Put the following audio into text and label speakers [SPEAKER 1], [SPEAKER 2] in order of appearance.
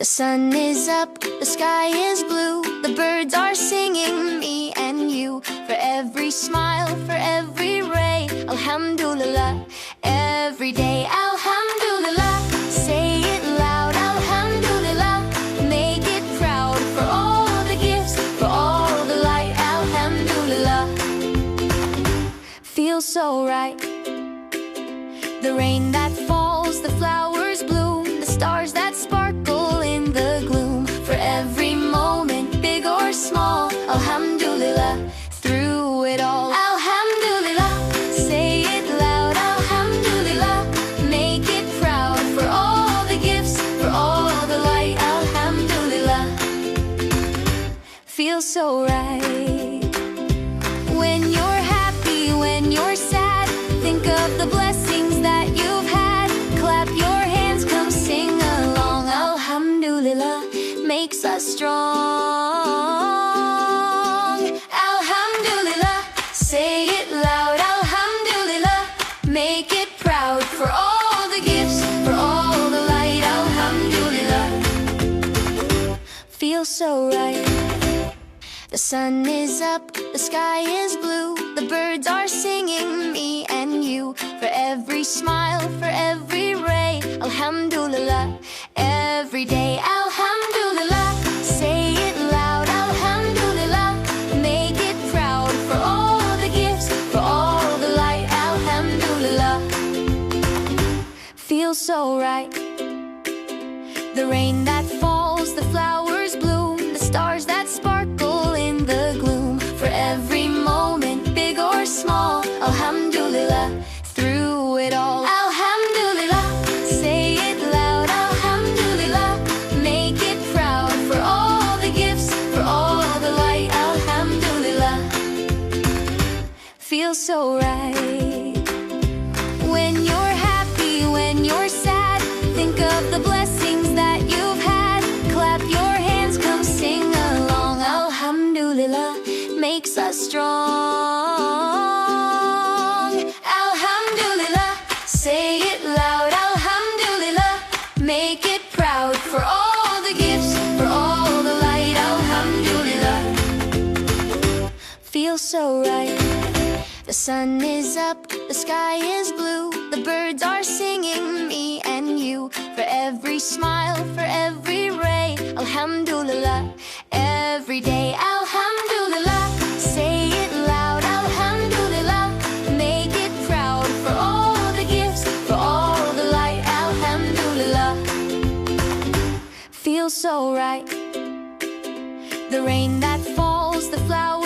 [SPEAKER 1] The sun is up, the sky is blue, the birds are singing, me and you. For every smile, for every ray, Alhamdulillah. Every day, Alhamdulillah. Say it loud, Alhamdulillah. Make it proud for all the gifts, for all the light, Alhamdulillah. Feels so right. The rain that falls, the flowers bloom, the stars that sparkle in the gloom. For every moment, big or small, Alhamdulillah. Through it all, Alhamdulillah. Say it loud, Alhamdulillah. Make it proud for all the gifts, for all the light, Alhamdulillah. Feels so right. When you're happy, when you're sad, think of the blessings that you've had. Clap your hands, come sing along. Alhamdulillah makes us strong. Alhamdulillah, say it loud. Alhamdulillah, make it proud for all the gifts, for all the light. Alhamdulillah, feels so right. The sun is up, the sky is blue, the birds are singing, me and you. For every smile, for every ray, Alhamdulillah. Every day, Alhamdulillah. Say it loud, Alhamdulillah. Make it proud for all the gifts, for all the light, Alhamdulillah. Feels so right. The rain that falls, the flowers bloom, the stars that sparkle in the gloom. For every moment, big or small, Alhamdulillah. Through it all, Alhamdulillah. Say it loud, Alhamdulillah. Make it proud for all the gifts, for all the light, Alhamdulillah. Feels so right. When you're happy, when you're sad, think of the blessings that you've had. Clap your hands, come sing along. Alhamdulillah makes us strong. Alhamdulillah, say it loud. Alhamdulillah, make it proud for all the gifts, for all the light. Alhamdulillah, feels so right. The sun is up, the sky is blue, the birds are singing, me and you. For every smile, for every ray, Alhamdulillah. Every day, Alhamdulillah. Say it loud, Alhamdulillah. Make it proud for all the gifts, for all the light, Alhamdulillah. Feels so right. The rain that falls, the flowers